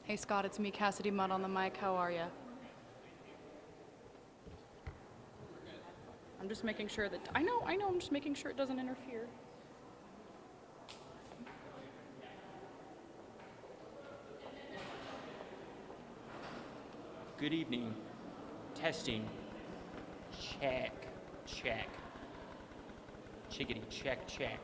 Hey Scott, it's me, Cassidy Mudd on the mic. How are you? I'm just making sure that, I know, I'm just making sure it doesn't interfere. Good evening. Testing. Check. Check. Chickadee. Check. Check.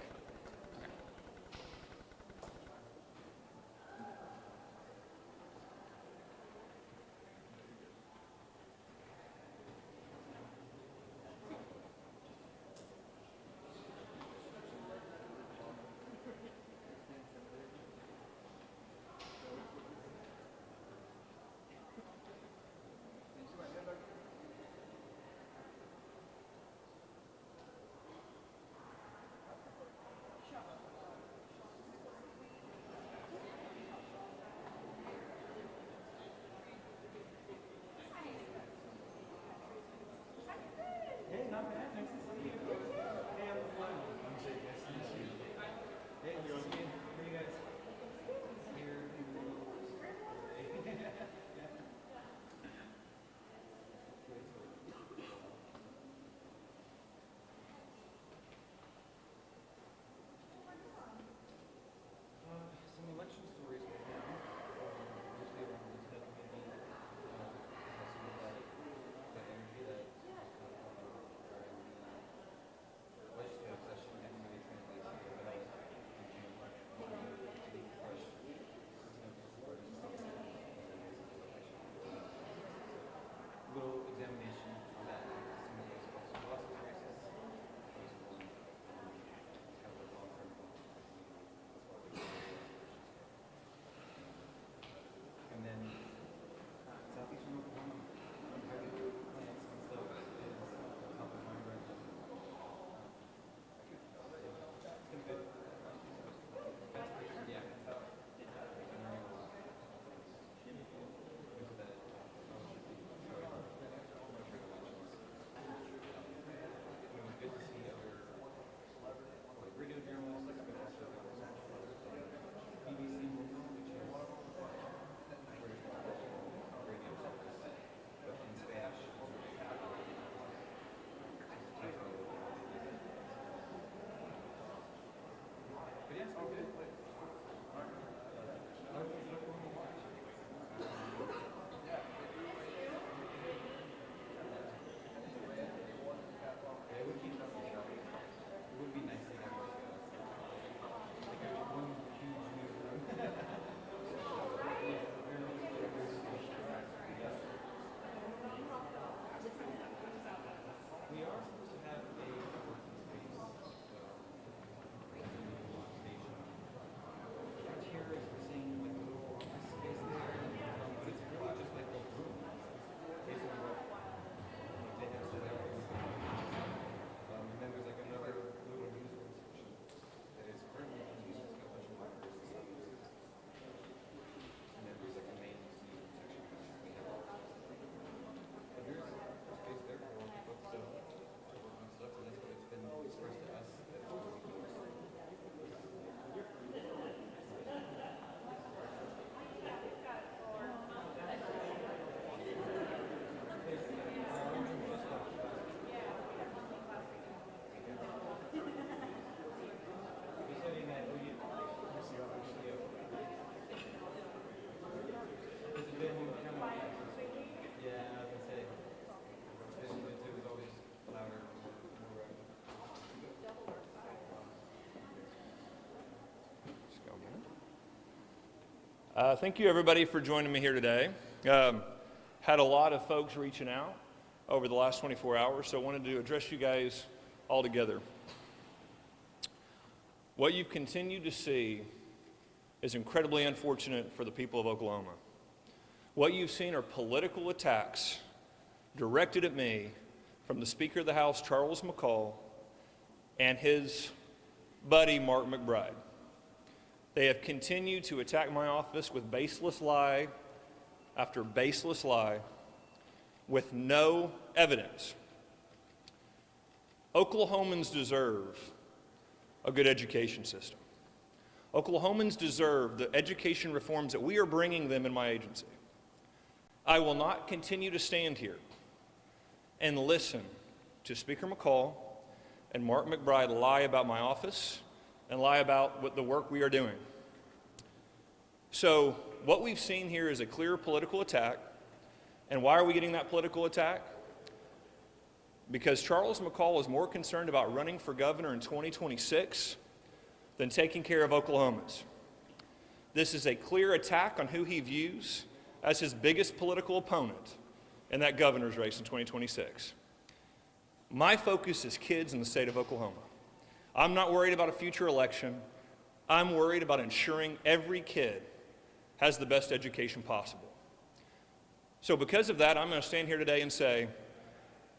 Thank you, everybody, for joining me here today. Had a lot of folks reaching out over the last 24 hours, so I wanted to address you guys all together. What you've continued to see is incredibly unfortunate for the people of Oklahoma. What you've seen are political attacks directed at me from the Speaker of the House, Charles McCall, and his buddy, Mark McBride. They have continued to attack my office with baseless lie after baseless lie with no evidence. Oklahomans deserve a good education system. Oklahomans deserve the education reforms that we are bringing them in my agency. I will not continue to stand here and listen to Speaker McCall and Mark McBride lie about my office and lie about what the work we are doing. So what we've seen here is a clear political attack. And why are we getting that political attack? Because Charles McCall is more concerned about running for governor in 2026 than taking care of Oklahomans. This is a clear attack on who he views as his biggest political opponent in that governor's race in 2026. My focus is kids in the state of Oklahoma. I'm not worried about a future election. I'm worried about ensuring every kid has the best education possible. So because of that, I'm going to stand here today and say,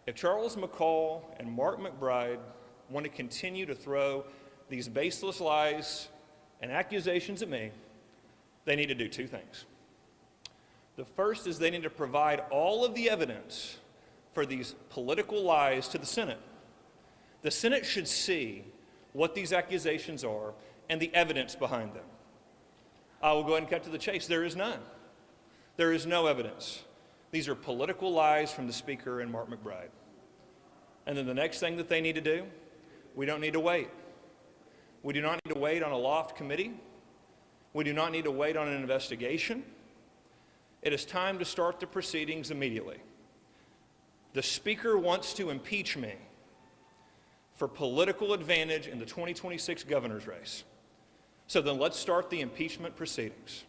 if Charles McCall and Mark McBride want to continue to throw these baseless lies and accusations at me, they need to do two things. The first is they need to provide all of the evidence for these political lies to the Senate. The Senate should see what these accusations are and the evidence behind them. I will go ahead and cut to the chase. There is none. There is no evidence. These are political lies from the Speaker and Mark McBride. And then the next thing that they need to do, we don't need to wait. We do not need to wait on a loft committee. We do not need to wait on an investigation. It is time to start the proceedings immediately. The Speaker wants to impeach me for political advantage in the 2026 governor's race. So then let's start the impeachment proceedings.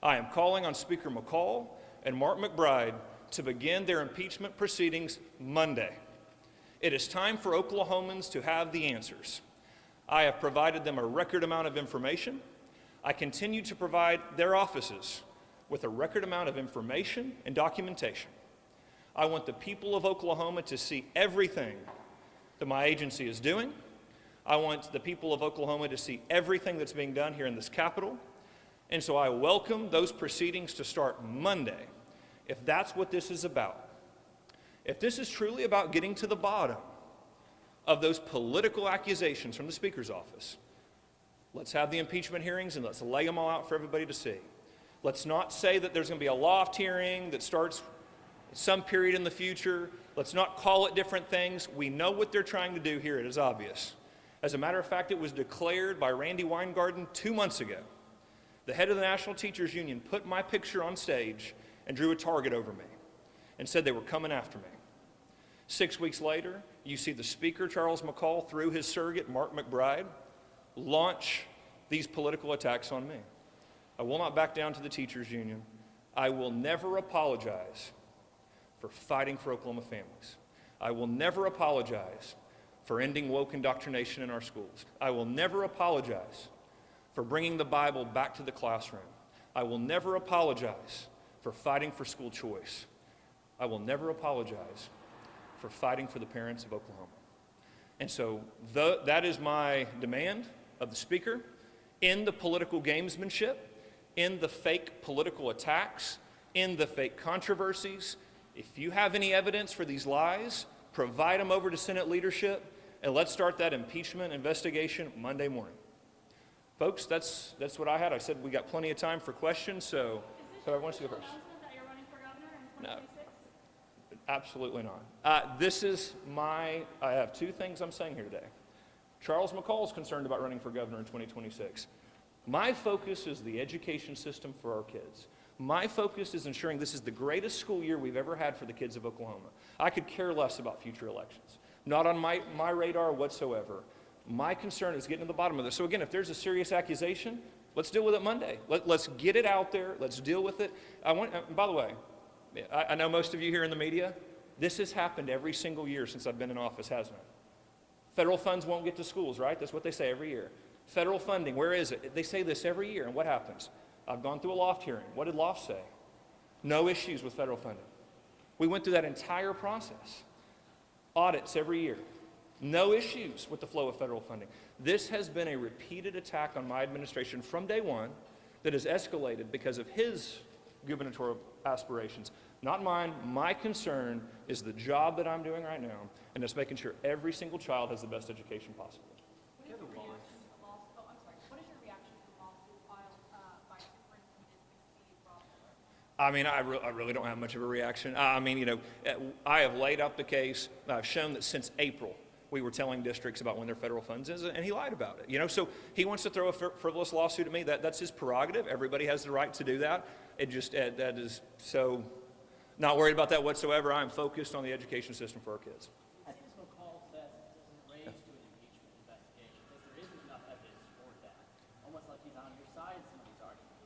I am calling on Speaker McCall and Mark McBride to begin their impeachment proceedings Monday. It is time for Oklahomans to have the answers. I have provided them a record amount of information. I continue to provide their offices with a record amount of information and documentation. I want the people of Oklahoma to see everything that my agency is doing. I want the people of Oklahoma to see everything that's being done here in this Capitol. And so I welcome those proceedings to start Monday, if that's what this is about. If this is truly about getting to the bottom of those political accusations from the Speaker's office, let's have the impeachment hearings and let's lay them all out for everybody to see. Let's not say that there's going to be a loft hearing that starts some period in the future. Let's not call it different things. We know what they're trying to do here. It is obvious. As a matter of fact, it was declared by Randy Weingarten 2 months ago. The head of the National Teachers Union put my picture on stage and drew a target over me and said they were coming after me. 6 weeks later, you see the Speaker, Charles McCall, through his surrogate, Mark McBride, launch these political attacks on me. I will not back down to the teachers union. I will never apologize for fighting for Oklahoma families. I will never apologize for ending woke indoctrination in our schools. I will never apologize for bringing the Bible back to the classroom. I will never apologize for fighting for school choice. I will never apologize for fighting for the parents of Oklahoma. And so that is my demand of the Speaker. In the political gamesmanship, in the fake political attacks, in the fake controversies, if you have any evidence for these lies, provide them over to Senate leadership, and let's start that impeachment investigation Monday morning. Folks, that's what I had. I said we got plenty of time for questions, so everyone wants to go first. That you're running for governor in 2026? No, absolutely not. I have two things I'm saying here today. Charles McCall is concerned about running for governor in 2026. My focus is the education system for our kids. My focus is ensuring this is the greatest school year we've ever had for the kids of Oklahoma. I could care less about future elections. Not on my radar whatsoever. My concern is getting to the bottom of this. So again, if there's a serious accusation, let's deal with it Monday. Let's get it out there. Let's deal with it. By the way, I know most of you here in the media, this has happened every single year since I've been in office, hasn't it? Federal funds won't get to schools, right? That's what they say every year. Federal funding, where is it? They say this every year, and what happens? I've gone through a loft hearing. What did loft say? No issues with federal funding. We went through that entire process. Audits every year. No issues with the flow of federal funding. This has been a repeated attack on my administration from day one that has escalated because of his gubernatorial aspirations. Not mine. My concern is the job that I'm doing right now, and it's making sure every single child has the best education possible. What is your reaction to I mean, I really don't have much of a reaction. I mean, you know, I have laid out the case. I've shown that since April, we were telling districts about when their federal funds is, and he lied about it. You know, so he wants to throw a frivolous lawsuit at me. That's his prerogative. Everybody has the right to do that. It just, that is so, not worried about that whatsoever. I'm focused on the education system for our kids. Justice McCall says it doesn't raise to an impeachment investigation because there isn't enough evidence for that. Almost like he's on your side in some of these arguments.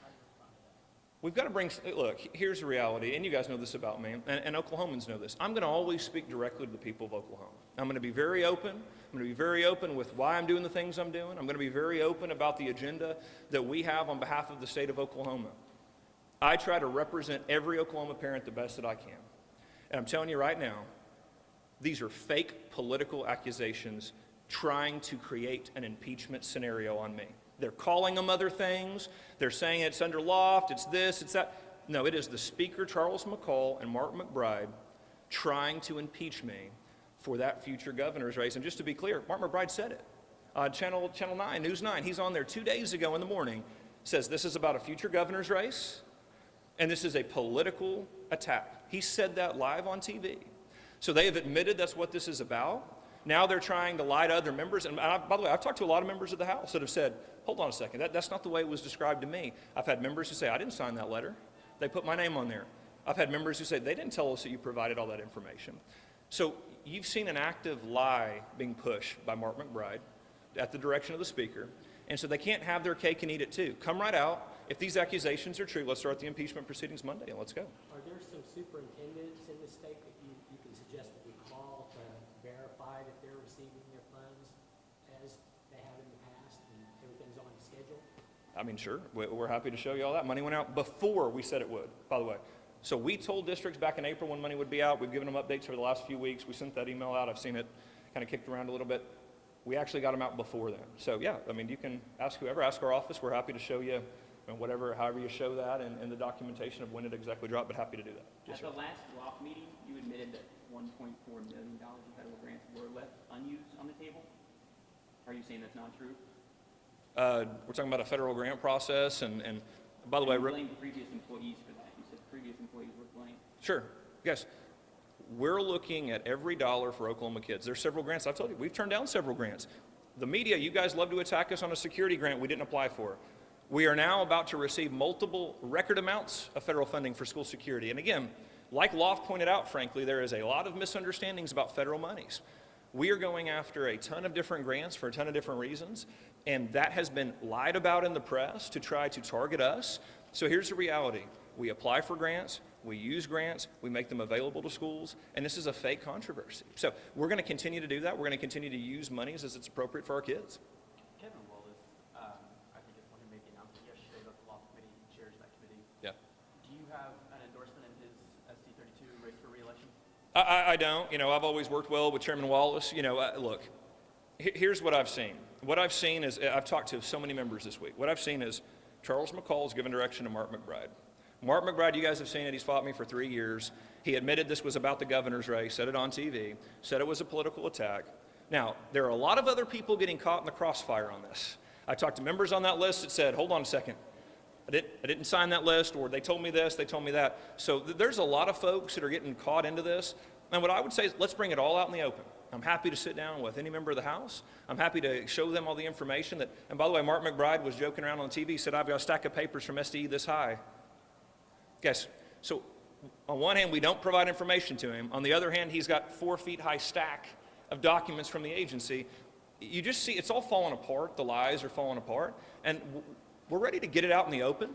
How do you respond to that? We've got to bring, look, here's the reality, and you guys know this about me, and Oklahomans know this. I'm going to always speak directly to the people of Oklahoma. I'm going to be very open. I'm going to be very open with why I'm doing the things I'm doing. I'm going to be very open about the agenda that we have on behalf of the state of Oklahoma. I try to represent every Oklahoma parent the best that I can. And I'm telling you right now, these are fake political accusations trying to create an impeachment scenario on me. They're calling them other things. They're saying it's under loft, it's this, it's that. No, it is the Speaker, Charles McCall, and Mark McBride trying to impeach me for that future governor's race. And just to be clear, Mark McBride said it. Channel 9, News 9, he's on there 2 days ago in the morning, says this is about a future governor's race, and this is a political attack. He said that live on TV. So they have admitted that's what this is about. Now they're trying to lie to other members. And by the way, I've talked to a lot of members of the House that have said, hold on a second, that's not the way it was described to me. I've had members who say, I didn't sign that letter. They put my name on there. I've had members who say, they didn't tell us that you provided all that information. So you've seen an active lie being pushed by Mark McBride at the direction of the Speaker. And so they can't have their cake and eat it too. Come right out. If these accusations are true, let's start the impeachment proceedings Monday and let's go. Are there some superintendents in the state that you can suggest that we call to verify that they're receiving their funds as they have in the past and everything's on schedule? I mean, sure. We're happy to show you all that. Money went out before we said it would, by the way. So we told districts back in April when money would be out. We've given them updates over the last few weeks. We sent that email out. I've seen it kind of kicked around a little bit. We actually got them out before then. So yeah, I mean, you can ask whoever, ask our office. We're happy to show you whatever, however you show that and the documentation of when it exactly dropped, but happy to do that. Yes, At the last loft meeting, you admitted that $1.4 million in federal grants were left unused on the table. Are you saying that's not true? We're talking about a federal grant process, and by the way, you blamed previous employees for that. You said previous employees were blamed. Sure. Yes. We're looking at every dollar for Oklahoma kids. There's several grants. I've told you, we've turned down several grants. The media, you guys love to attack us on a security grant we didn't apply for. We are now about to receive multiple record amounts of federal funding for school security. And again, like Loft pointed out, frankly, there is a lot of misunderstandings about federal monies. We are going after a ton of different grants for a ton of different reasons, and that has been lied about in the press to try to target us. So here's the reality. We apply for grants, we use grants, we make them available to schools, and this is a fake controversy. So we're going to continue to do that. We're going to continue to use monies as it's appropriate for our kids. Kevin Wallace, I think it's one who made the announcement yesterday that the law committee chairs that committee. Yeah. Do you have an endorsement in his SC32 race for re-election? I don't. You know, I've always worked well with Chairman Wallace. You know, look, here's what I've seen. What I've seen is, I've talked to so many members this week. What I've seen is Charles McCall's given direction to Mark McBride. Mark McBride, you guys have seen it. He's fought me for 3 years. He admitted this was about the governor's race, said it on TV, said it was a political attack. Now, there are a lot of other people getting caught in the crossfire on this. I talked to members on that list that said, hold on a second. I didn't sign that list, or they told me this, they told me that. So there's a lot of folks that are getting caught into this. And what I would say is, let's bring it all out in the open. I'm happy to sit down with any member of the House. I'm happy to show them all the information that, and by the way, Mark McBride was joking around on TV, said, I've got a stack of papers from SDE this high. Yes, so on one hand, we don't provide information to him. On the other hand, he's got 4 feet high stack of documents from the agency. You just see, it's all falling apart. The lies are falling apart. And we're ready to get it out in the open.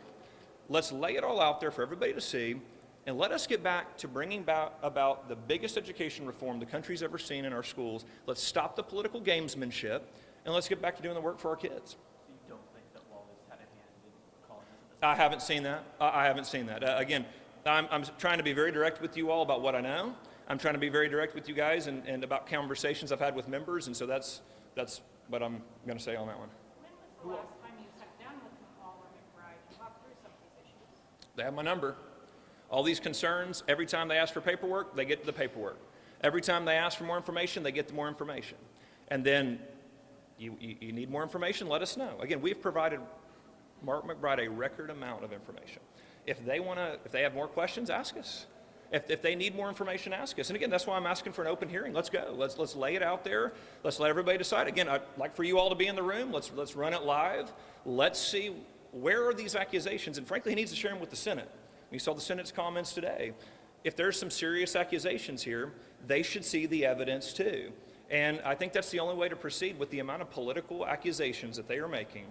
Let's lay it all out there for everybody to see. And let us get back to bringing about the biggest education reform the country's ever seen in our schools. Let's stop the political gamesmanship, and let's get back to doing the work for our kids. So you don't think that Wallace had a hand in calling this? I haven't seen that. I haven't seen that. Again, I'm trying to be very direct with you all about what I know. I'm trying to be very direct with you guys and about conversations I've had with members, and so that's what I'm going to say on that one. When was the last time you sat down with McCall or McBride and talked through some of these issues? They have my number. All these concerns, every time they ask for paperwork, they get the paperwork. Every time they ask for more information, they get the more information. And then you need more information, let us know. Again, we've provided Mark McBride a record amount of information. If they have more questions, ask us. If they need more information, ask us. And again, that's why I'm asking for an open hearing. Let's go. Let's lay it out there. Let's let everybody decide. Again, I'd like for you all to be in the room. Let's run it live. Let's see, where are these accusations? And frankly, he needs to share them with the Senate. We saw the Senate's comments today. If there's some serious accusations here, they should see the evidence too. And I think that's the only way to proceed with the amount of political accusations that they are making.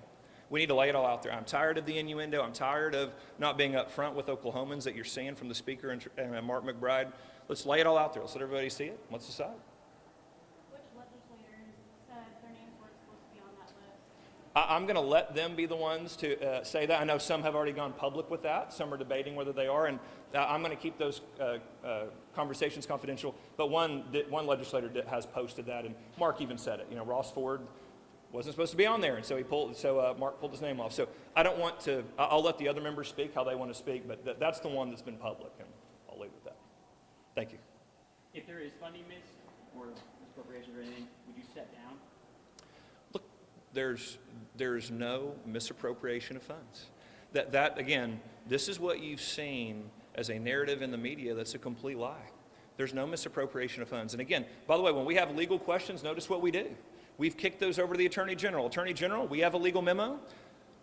We need to lay it all out there. I'm tired of the innuendo. I'm tired of not being upfront with Oklahomans that you're seeing from the Speaker and Mark McBride. Let's lay it all out there. Let's let everybody see it. Let's decide. Which legislators said their names weren't supposed to be on that list? I'm going to let them be the ones to say that. I know some have already gone public with that. Some are debating whether they are, and I'm going to keep those conversations confidential. But one legislator has posted that, and Mark even said it. You know, Ross Ford wasn't supposed to be on there, and so Mark pulled his name off. So I don't want to. I'll let the other members speak how they want to speak, but that's the one that's been public, and I'll leave with that. Thank you. If there is funding missed or misappropriation or anything, would you step down? Look, there's no misappropriation of funds. That again, this is what you've seen as a narrative in the media that's a complete lie. There's no misappropriation of funds. And again, by the way, when we have legal questions, notice what we do. We've kicked those over to the Attorney General. Attorney General, we have a legal memo.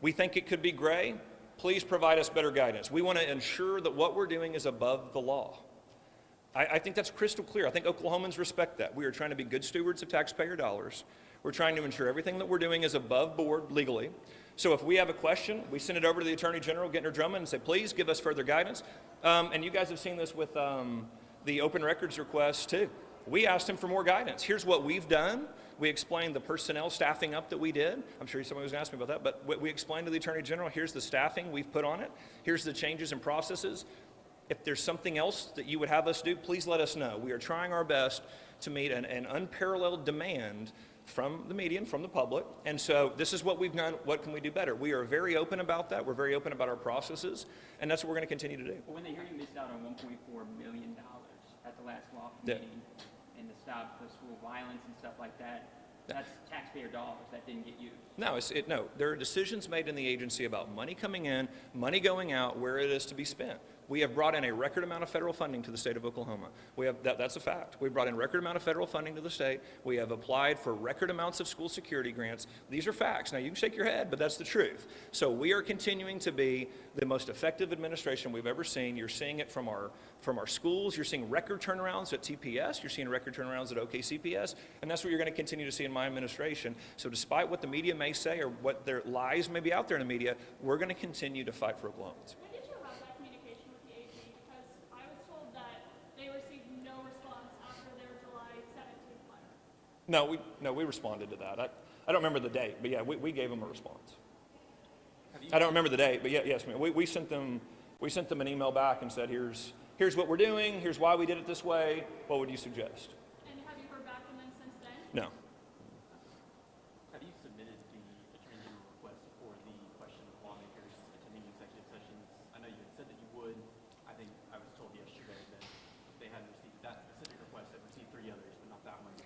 We think it could be gray. Please provide us better guidance. We want to ensure that what we're doing is above the law. I think that's crystal clear. I think Oklahomans respect that. We are trying to be good stewards of taxpayer dollars. We're trying to ensure everything that we're doing is above board legally. So if we have a question, we send it over to the Attorney General, Gettner Drummond, and say, please give us further guidance. And you guys have seen this with the open records request too. We asked him for more guidance. Here's what we've done. We explained the personnel staffing up that we did. I'm sure somebody was going to ask me about that, but we explained to the Attorney General, here's the staffing we've put on it. Here's the changes and processes. If there's something else that you would have us do, please let us know. We are trying our best to meet an unparalleled demand from the media and from the public. And so this is what we've done. What can we do better? We are very open about that. We're very open about our processes, and that's what we're going to continue to do. But when they hear you missed out on $1.4 million at the last law committee and the stop the school violence and stuff like that, that's taxpayer dollars that didn't get used. No, there are decisions made in the agency about money coming in, money going out, where it is to be spent. We have brought in a record amount of federal funding to the state of Oklahoma. That's a fact. We brought in record amount of federal funding to the state. We have applied for record amounts of school security grants. These are facts. Now, you can shake your head, but that's the truth. So we are continuing to be the most effective administration we've ever seen. You're seeing it from our schools. You're seeing record turnarounds at TPS. You're seeing record turnarounds at OKCPS. And that's what you're going to continue to see in my administration. So despite what the media may say or what their lies may be out there in the media, we're going to continue to fight for Oklahomans. When did you have that communication with the AG? Because I was told that they received no response after their July 17th letter. No, we responded to that. I don't remember the date, but yeah, we gave them a response. I don't remember the date, but yeah, yes, ma'am. We sent them an email back and said, here's what we're doing, here's why we did it this way, what would you suggest? And have you heard back from them since then? No. Have you submitted the Attorney General request for the question of lawmakers attending executive sessions? I know you had said that you would. I think I was told yesterday that they hadn't received that specific request. They've received 3 others, but not that one. Do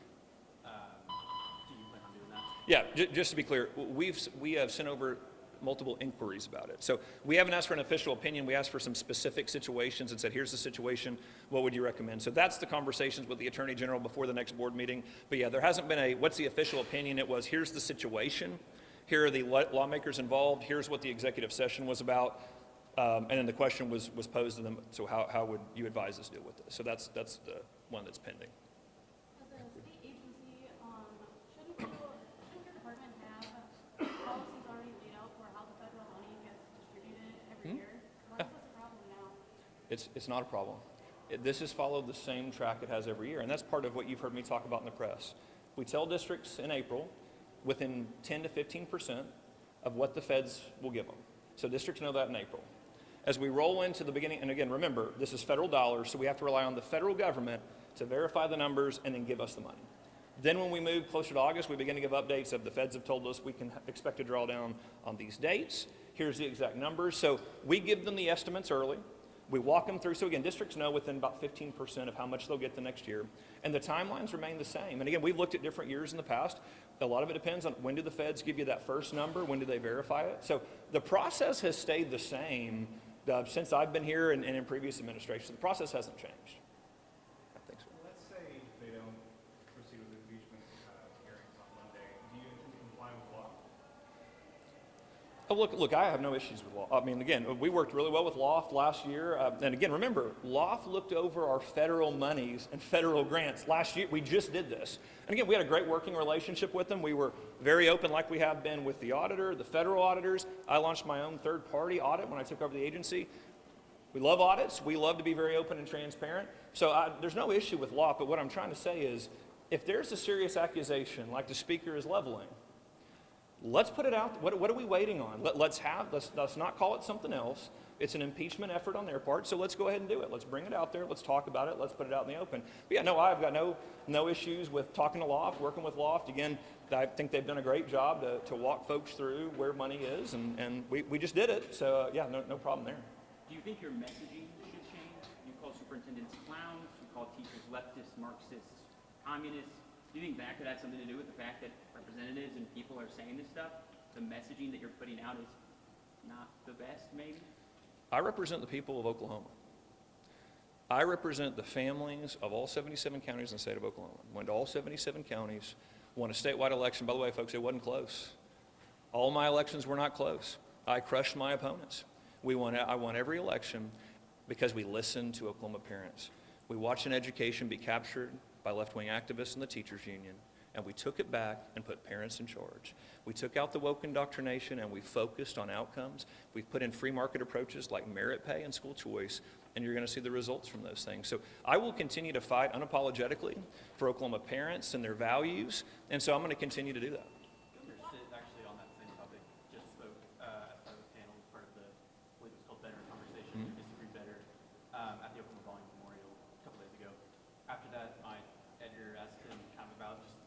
you plan on doing that? Yeah, just to be clear, we have sent over multiple inquiries about it. So we haven't asked for an official opinion. We asked for some specific situations and said, here's the situation. What would you recommend? So that's the conversations with the Attorney General before the next board meeting. But yeah, there hasn't been what's the official opinion? It was, here's the situation. Here are the lawmakers involved. Here's what the executive session was about. And then the question was posed to them. So how would you advise us deal with this? So that's the one that's pending. As a state agency, shouldn't your department have policies already laid out for how the federal money gets distributed every year? Why is this a problem now? It's not a problem. This has followed the same track it has every year, and that's part of what you've heard me talk about in the press. We tell districts in April within 10 to 15% of what the feds will give them. So districts know that in April. As we roll into the beginning, and again, remember, this is federal dollars, so we have to rely on the federal government to verify the numbers and then give us the money. Then when we move closer to August, we begin to give updates of the feds have told us we can expect to draw down on these dates. Here's the exact numbers. So we give them the estimates early. We walk them through. So again, districts know within about 15% of how much they'll get the next year. And the timelines remain the same. And again, we've looked at different years in the past. A lot of it depends on when do the feds give you that first number, when do they verify it. So the process has stayed the same since I've been here and in previous administrations. The process hasn't changed. I think so. Let's say they don't proceed with impeachment hearings on Monday. Do you comply with law? Oh, look, I have no issues with Loft. I mean, again, we worked really well with Loft last year. And again, remember, Loft looked over our federal monies and federal grants last year. We just did this. And again, we had a great working relationship with them. We were very open like we have been with the auditor, the federal auditors. I launched my own third-party audit when I took over the agency. We love audits. We love to be very open and transparent. So there's no issue with Loft, but what I'm trying to say is, if there's a serious accusation like the speaker is leveling, let's put it out. What are we waiting on? Let's not call it something else. It's an impeachment effort on their part, so let's go ahead and do it. Let's bring it out there. Let's talk about it. Let's put it out in the open. But yeah, no, I've got no issues with talking to Loft, working with Loft. Again, I think they've done a great job to walk folks through where money is, and we just did it. So yeah, no problem there. Do you think your messaging should change? You call superintendents clowns, you call teachers leftists, Marxists, communists. Do you think that could have something to do with the fact that representatives and people are saying this stuff? The messaging that you're putting out is not the best, maybe? I represent the people of Oklahoma. I represent the families of all 77 counties in the state of Oklahoma. Went to all 77 counties, won a statewide election. By the way, folks, it wasn't close. All my elections were not close. I crushed my opponents. I won every election because we listened to Oklahoma parents. We watched an education be captured by left-wing activists in the teachers union, and we took it back and put parents in charge. We took out the woke indoctrination and we focused on outcomes. We've put in free market approaches like merit pay and school choice, and you're going to see the results from those things. So I will continue to fight unapologetically for Oklahoma parents and their values, and so I'm going to continue to do that. Governor Stitt, actually on that same topic, just spoke at the panel as part of the, I believe it was called Better Conversation, or Disagree Better, at the Oklahoma Volume Memorial a couple days ago. After that, my editor asked him kind of about just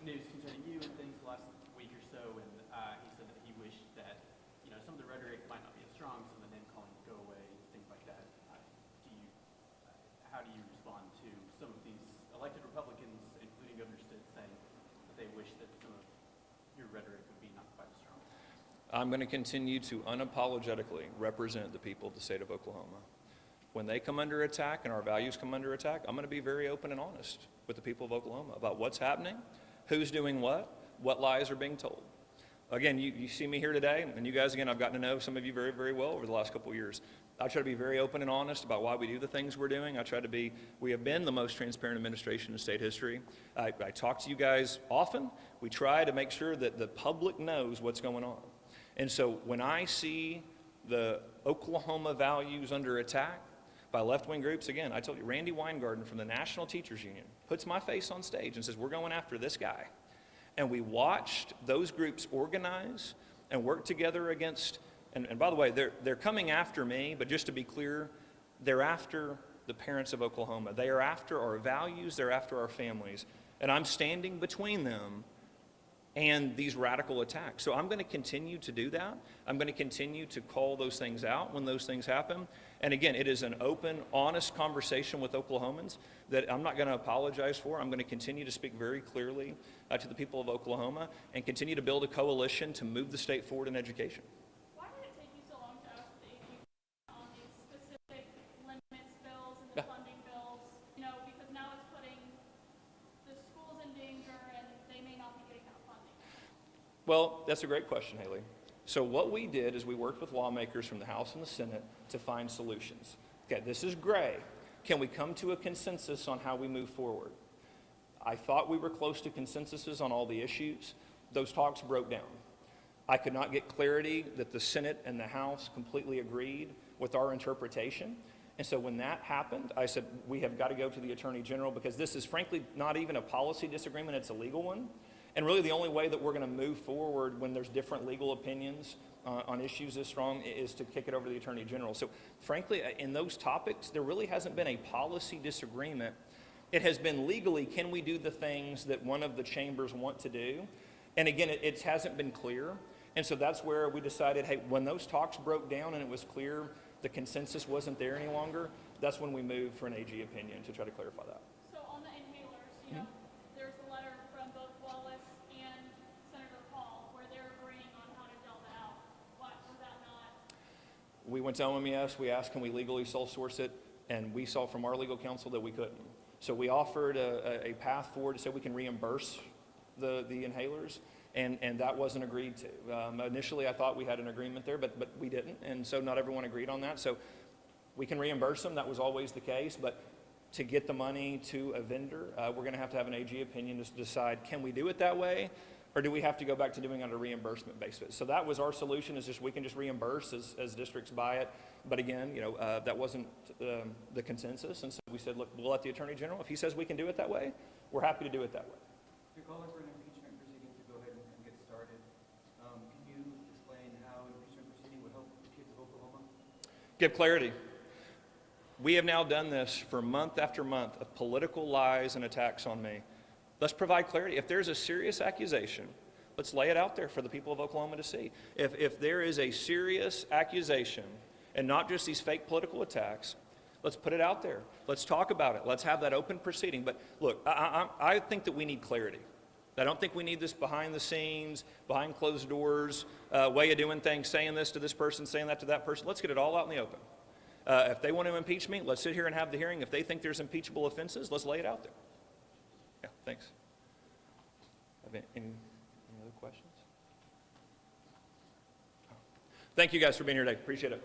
news concerning you and things the last week or so, and he said that he wished that, some of the rhetoric might not be as strong, some of the name calling go away, things like that. How do you respond to some of these elected Republicans, including Governor Stitt, saying that they wish that some of your rhetoric would be not quite as strong? I'm going to continue to unapologetically represent the people of the state of Oklahoma. When they come under attack and our values come under attack, I'm going to be very open and honest with the people of Oklahoma about what's happening, who's doing what lies are being told. Again, you see me here today, and you guys, again, I've gotten to know some of you very, very well over the last couple of years. I try to be very open and honest about why we do the things we're doing. We have been the most transparent administration in state history. I talk to you guys often. We try to make sure that the public knows what's going on. And so when I see the Oklahoma values under attack by left-wing groups, again, I told you, Randy Weingarten from the National Teachers Union puts my face on stage and says, we're going after this guy. And we watched those groups organize and work together against, and by the way, they're coming after me, but just to be clear, they're after the parents of Oklahoma. They are after our values, they're after our families. And I'm standing between them and these radical attacks. So I'm going to continue to do that. I'm going to continue to call those things out when those things happen. And again, it is an open, honest conversation with Oklahomans that I'm not going to apologize for. I'm going to continue to speak very clearly to the people of Oklahoma and continue to build a coalition to move the state forward in education. Why did it take you so long to ask the AG on these specific limits bills and the funding bills? Because now it's putting the schools in danger and they may not be getting that funding. Well, that's a great question, Haley. So what we did is we worked with lawmakers from the House and the Senate to find solutions. Okay, this is gray. Can we come to a consensus on how we move forward? I thought we were close to consensuses on all the issues. Those talks broke down. I could not get clarity that the Senate and the House completely agreed with our interpretation. And so when that happened, I said, we have got to go to the Attorney General because this is frankly not even a policy disagreement, it's a legal one. And really the only way that we're going to move forward when there's different legal opinions on issues this strong is to kick it over to the Attorney General. So frankly, in those topics, there really hasn't been a policy disagreement. It has been legally, can we do the things that one of the chambers want to do? And again, it hasn't been clear. And so that's where we decided, hey, when those talks broke down and it was clear the consensus wasn't there any longer, that's when we moved for an AG opinion to try to clarify that. So on the inhalers, there's a letter from both Wallace and Senator Paul where they're agreeing on how to deal that out. Why was that not? We went to OMES, we asked, can we legally sole source it? And we saw from our legal counsel that we couldn't. So we offered a path forward to say we can reimburse the inhalers, and that wasn't agreed to. Initially, I thought we had an agreement there, but we didn't, and so not everyone agreed on that. So we can reimburse them, that was always the case, but to get the money to a vendor, we're going to have an AG opinion to decide, can we do it that way, or do we have to go back to doing it on a reimbursement basis? So that was our solution, is just we can just reimburse as districts buy it. But again, that wasn't the consensus, and so we said, look, we'll let the Attorney General, if he says we can do it that way, we're happy to do it that way. You're calling for an impeachment proceeding to go ahead and get started. Can you explain how an impeachment proceeding would help the kids of Oklahoma? Give clarity. We have now done this for month after month of political lies and attacks on me. Let's provide clarity. If there's a serious accusation, let's lay it out there for the people of Oklahoma to see. If there is a serious accusation, and not just these fake political attacks, let's put it out there. Let's talk about it. Let's have that open proceeding. But look, I think that we need clarity. I don't think we need this behind the scenes, behind closed doors, way of doing things, saying this to this person, saying that to that person. Let's get it all out in the open. If they want to impeach me, let's sit here and have the hearing. If they think there's impeachable offenses, let's lay it out there. Yeah, thanks. Any other questions? Thank you guys for being here today. Appreciate it.